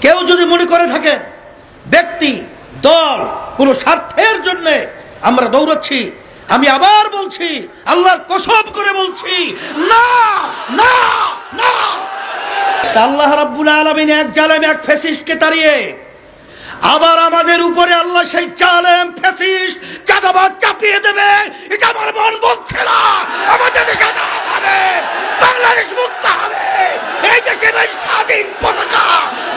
কেউ যদি মনে করে থাকেন ব্যক্তি দল কোন স্বার্থের জন্য আমরা দৌড়াচ্ছি, আমি আবার বলছি, আল্লাহর কসম করে বলছি, না না না। আল্লাহ রাব্বুল আলামিন এক জালেম এক ফ্যাসিস্টকে তাড়িয়ে আবার আমাদের উপরে আল্লাহ সেই জালেম ফ্যাসিস্ট চাঁদাবাজ চাপিয়ে দেবে, এটা আমার মন বলছে না। আমাদের দেশে হবে, বাংলাদেশ মুক্ত হবে, এই দেশে স্বাধীন পতাকা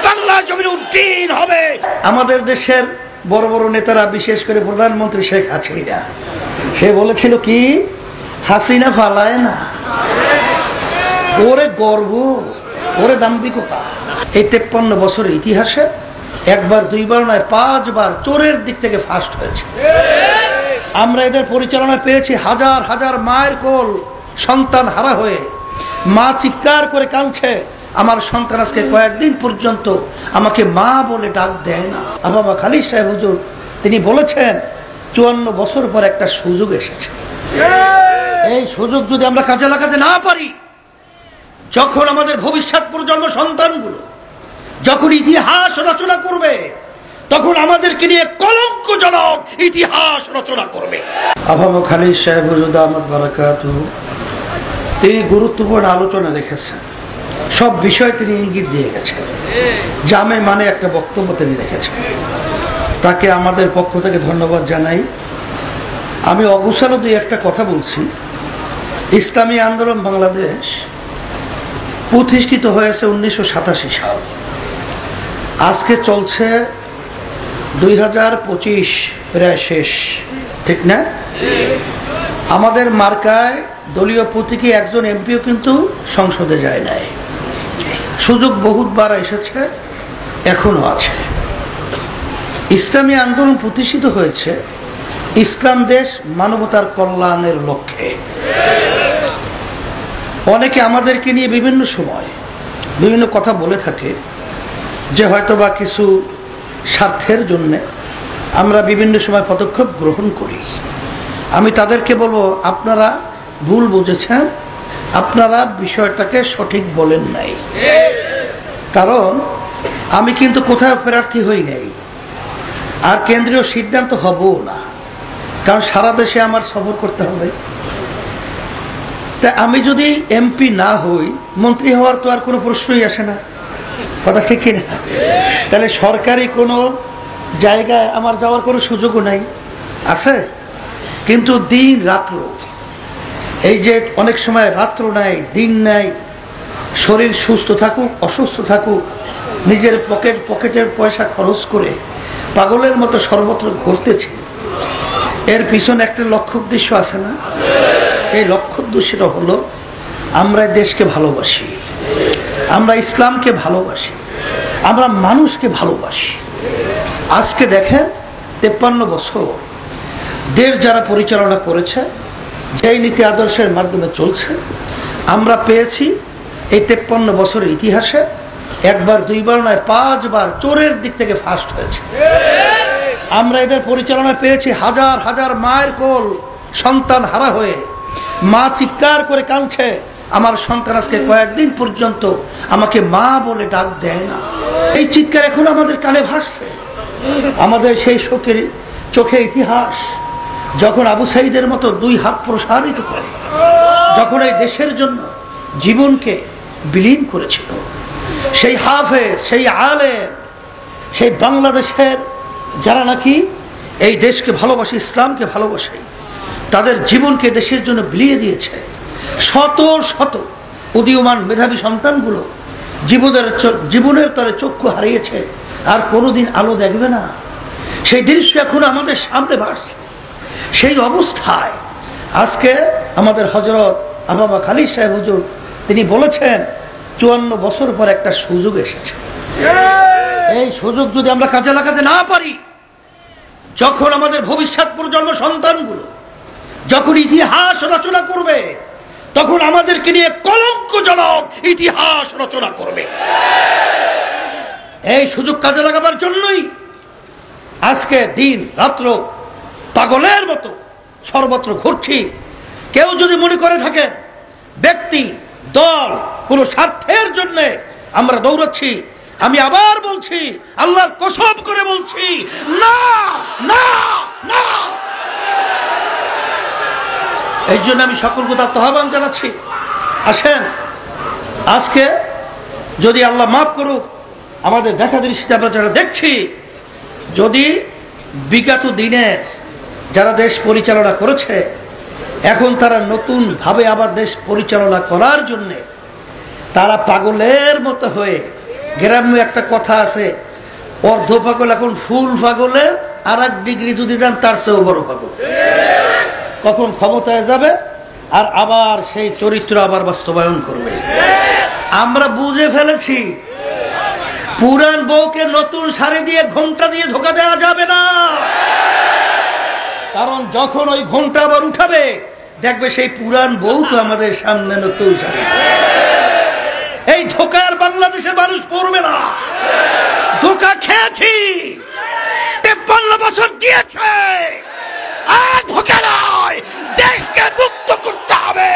বাংলার জমিনে উড্ডীন হবে। আমাদের দেশের বড় বড় নেতারা, বিশেষ করে প্রধানমন্ত্রী শেখ হাসিনা, সে বলেছিল কি, হাসিনা ফালায় না, ওরে গর্ব, ওরে দাম্ভিকতা। এই 53 বছরের ইতিহাসে একবার দুইবার নয় 5 বার চোরের দিক থেকে ফার্স্ট হয়েছে। আমরা এদের পরিচালনায় পেয়েছি হাজার হাজার মায়ের কোল সন্তান হারা হয়ে মা চিৎকার করে কাঁদছে, আমার সন্তান আজকে কয়েকদিন পর্যন্ত আমাকে মা বলে ডাক দেয় না। বাবা খালিদ সাহেব হুজুর তিনি বলেছেন 54 বছর পর একটা সুযোগ এসেছে। এই সুযোগ যদি আমরা কাজে লাগাতে না পারি, যখন আমাদের ভবিষ্যৎ প্রজন্ম সন্তানগুলো যখন ইতিহাস রচনা করবে, তখন আমাদেরকে নিয়ে কলঙ্কজনক ইতিহাস রচনা করবে। আবাবা খালিদ সাহেব হুজুর দামাত বারাকাতুহু তিনি গুরুত্বপূর্ণ আলোচনা রেখেছেন, সব বিষয় তিনি ইঙ্গিত দিয়ে গেছেন, জামে মানে একটা বক্তব্য তিনি রেখেছেন। তাকে আমাদের পক্ষ থেকে ধন্যবাদ জানাই। আমি অগুছালো দুই একটা কথা বলছি। ইসলামী আন্দোলন বাংলাদেশ প্রতিষ্ঠিত হয়েছে 1987 সাল, আজকে চলছে 2025, প্রায় শেষ, ঠিক না? আমাদের মার্কায় দলীয় প্রতীকে একজন এমপিও কিন্তু সংসদে যায় নাই। সুযোগ বহুতবার এসেছে, এখনো আছে। ইসলামী আন্দোলন প্রতিষ্ঠিত হয়েছে ইসলাম দেশ মানবতার কল্যাণের লক্ষ্যে। অনেকে আমাদেরকে নিয়ে বিভিন্ন সময় বিভিন্ন কথা বলে থাকে যে হয়তোবা কিছু স্বার্থের জন্য আমরা বিভিন্ন সময় পদক্ষেপ গ্রহণ করি। আমি তাদেরকে বলবো, আপনারা ভুল বুঝেছেন, আপনারা বিষয়টাকে সঠিক বলেন নাই। কারণ আমি কিন্তু কোথাও প্রার্থী হই নাই, আর কেন্দ্রীয় সিদ্ধান্ত হবও না, কারণ সারা দেশে আমার সফর করতে হবে। তা আমি যদি এমপি না হই, মন্ত্রী হওয়ার তো আর কোনো প্রশ্নই আসে না, কথা ঠিক কিনা? তাহলে সরকারি কোনো জায়গায় আমার যাওয়ার কোনো সুযোগও নাই, আছে? কিন্তু দিন রাত্র, এই যে অনেক সময় রাত্র নাই দিন নাই, শরীর সুস্থ থাকুক অসুস্থ থাকুক, নিজের পকেটের পয়সা খরচ করে পাগলের মতো সর্বত্র ঘুরতেছে, এর পিছনে একটা লক্ষ্য উদ্দেশ্য আছে না? সেই লক্ষ্য উদ্দেশ্যটা হলো আমরা দেশকে ভালোবাসি, আমরা ইসলামকে ভালোবাসি, আমরা মানুষকে ভালোবাসি। আজকে দেখেন 53 বছর দেশ যারা পরিচালনা করেছে, যেই নীতি আদর্শের মাধ্যমে চলছে, আমরা পেয়েছি এই 53 বছরের ইতিহাসে একবার দুইবার নয় 5 বার চোরের দিক থেকে ফার্স্ট হয়েছে। আমরা এদের পরিচালনায় পেয়েছি হাজার হাজার মায়ের কোল সন্তান হারা হয়ে মা চিৎকার করে কাঁদছে, আমার সন্তান আজকে কয়েকদিন পর্যন্ত আমাকে মা বলে ডাক দেয় না। এই চিৎকার এখন আমাদের কানে ভাসছে। আমাদের সেই শোকের চোখে ইতিহাস, যখন আবু সাইদের মতো 2 হাত প্রসারিত করে যখন এই দেশের জন্য জীবনকে বিলীন করেছিল, সেই হাফেজ, সেই আলেম, সেই বাংলাদেশের যারা নাকি এই দেশকে ভালোবাসে, ইসলামকে ভালোবাসে, তাদের জীবনকে দেশের জন্য বিলিয়ে দিয়েছে। শত শত উদীয়মান মেধাবী সন্তানগুলো জীবনের তরে চক্ষু হারিয়েছে, আর কোনোদিন আলো দেখবে না। সেই দৃশ্য এখন আমাদের সামনে ভাসছে। সেই অবস্থায় আজকে আমাদের হযরত আবাবা খালিদ সাহেব হুজুর তিনি বলেছেন 54 বছর পর একটা সুযোগ এসেছে। এই সুযোগ যদি আমরা কাজে লাগাতে না পারি, যখন আমাদের ভবিষ্যৎ প্রজন্ম সন্তানগুলো যখন ইতিহাস রচনা করবে, তখন আমাদেরকে নিয়ে কলঙ্কজনক ইতিহাস রচনা করবে। এই সুযোগ কাজে লাগাবার জন্যই আজকে দিন রাত্র পাগলের মতো সর্বত্র ঘুরছি। কেউ যদি মনে করে থাকেন ব্যক্তি দল কোন স্বার্থের জন্য আমরা দৌড়াচ্ছি, আমি আবার বলছি, আল্লাহর কসম করে বলছি, না না না। এই জন্য আমি সকলকে তার আহ্বান জানাচ্ছি, আসেন আজকে যদি আল্লাহ মাফ করুক, আমাদের দেখা দৃষ্টিতে আমরা যারা দেখছি, যদি বিগত দিনের যারা দেশ পরিচালনা করেছে, এখন তারা নতুন ভাবে আবার দেশ পরিচালনা করার জন্যে তারা পাগলের মতো হয়ে, গ্রাম্য একটা কথা আছে, অর্ধ পাগল এখন ফুল পাগলের আর এক ডিগ্রি যদি দেন তার চেয়েও বড় পাগল। কখন ক্ষমতায় যাবে আর আবার সেই চরিত্র আবার বাস্তবায়ন করবে। আমরা বুঝে ফেলেছি পুরান বউকে নতুন শাড়ি দিয়ে ঘোমটা দিয়ে ধোকা দেওয়া যাবে না, কারণ যখন ওই ঘোমটা আবার উঠাবে দেখবে সেই পুরান বউ তো আমাদের সামনে নতুন শাড়ি। এই ধোকার বাংলাদেশের মানুষ পড়বে না। ধোকা খেয়েছি, 53 বছর দিয়েছে, আর ধোকা নয়, দেশকে মুক্ত করতে হবে,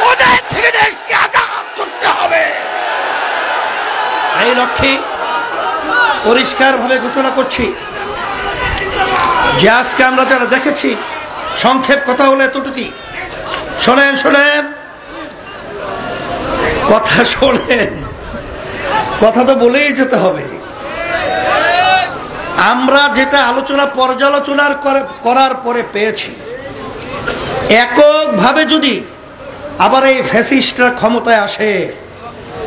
ওদের থেকে দেশকে আজাদ করতে হবে। এই লক্ষ্যে পরিষ্কার ভাবে ঘোষণা করছি যে আজকে আমরা যারা দেখেছি, সংক্ষেপ কথা হলো এতটুকুই। শোনেন শোনেন কথা শোনেন, কথা তো বলেই যেতে হবে। আমরা যেটা আলোচনা পর্যালোচনার করার পরে পেয়েছি, এককভাবে যদি আবার এই ফ্যাসিস্টরা ক্ষমতায় আসে,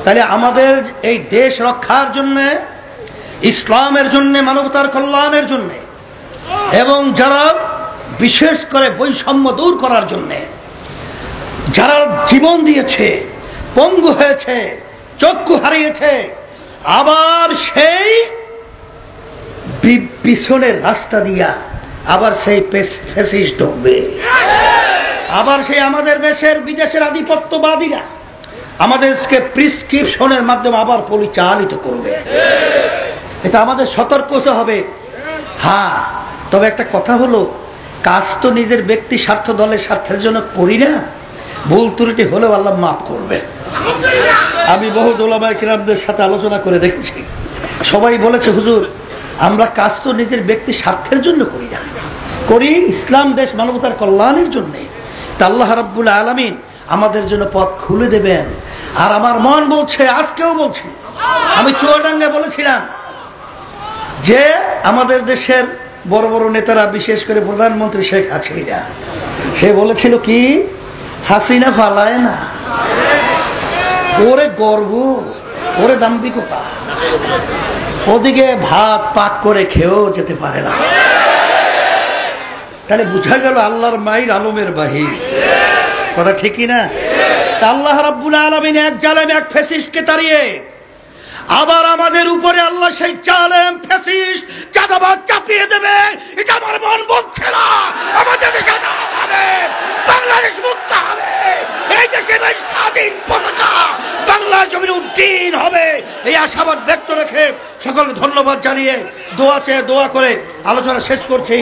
তাহলে আমাদের এই দেশ রক্ষার জন্যে, ইসলামের জন্য, মানবতার কল্যাণের জন্য, এবং যারা বিশেষ করে বৈষম্য দূর করার জন্য যারা জীবন দিয়েছে, পঙ্গু হয়েছে, চক্ষু হারিয়েছে, আবার সেই পিছনের রাস্তা দিয়া আবার সেই ফ্যাসিস্ট ঢুকবে। আবার সেই আমাদের দেশের বিদেশের আধিপত্যবাদীরা আমাদেরকে প্রিসক্রিপশনের মাধ্যমে আবার পরিচালিত করবে। এটা আমাদের সতর্ক হতে হবে। হ্যাঁ, তবে একটা কথা হলো, কাজ তো নিজের ব্যক্তি স্বার্থ, দলের স্বার্থের জন্য করি না। ভুল ত্রুটি হলেও আল্লাহ মাফ করবে। আমি বহু উলামায়ে কিরামদের সাথে আলোচনা করে দেখেছি, সবাই বলেছে, হুজুর আমরা কাজ তো নিজের ব্যক্তি স্বার্থের জন্য করি না, করি ইসলাম, দেশ, মানবতার কল্যাণের জন্য। তা আল্লাহ রাব্বুল আলামিন আমাদের জন্য পথ খুলে দেবেন। আর আমার মন বলছে, আজকেও বলছি, আমি চুয়াডাঙ্গায় বলেছিলাম যে আমাদের দেশের বড় বড় নেতারা, বিশেষ করে প্রধানমন্ত্রী শেখ হাসিনা, সে বলেছিল কি, হাসিনা ফালায় না, ওরে গর্ব, ওরে দাম্ভিকতা, ওদিকে ভাত পাক করে খেয়েও যেতে পারে না। তাহলে বুঝা গেল আল্লাহর মাইর আলমের বাহির। কথা ঠিকই না? তা আল্লাহ রাব্বুল আলামিন এক জালেম, এক ফ্যাসিস্টকে তাড়িয়ে আবার আমাদের উপরে আল্লাহ সেই জালেম, ফ্যাসিস্ট, চাঁদাবাজ চাপিয়ে দেবে। এটা আমার মন বলছে না। আমাদের দেশে হবে, বাংলাদেশ মুক্ত হবে, এই দেশে স্বাধীন পতাকা বাংলার জমিনে উড্ডীন হবে, এই আশাবাদ ব্যক্ত রেখে সকলকে ধন্যবাদ জানিয়ে দোয়া চেয়ে দোয়া করে আলোচনা শেষ করছি।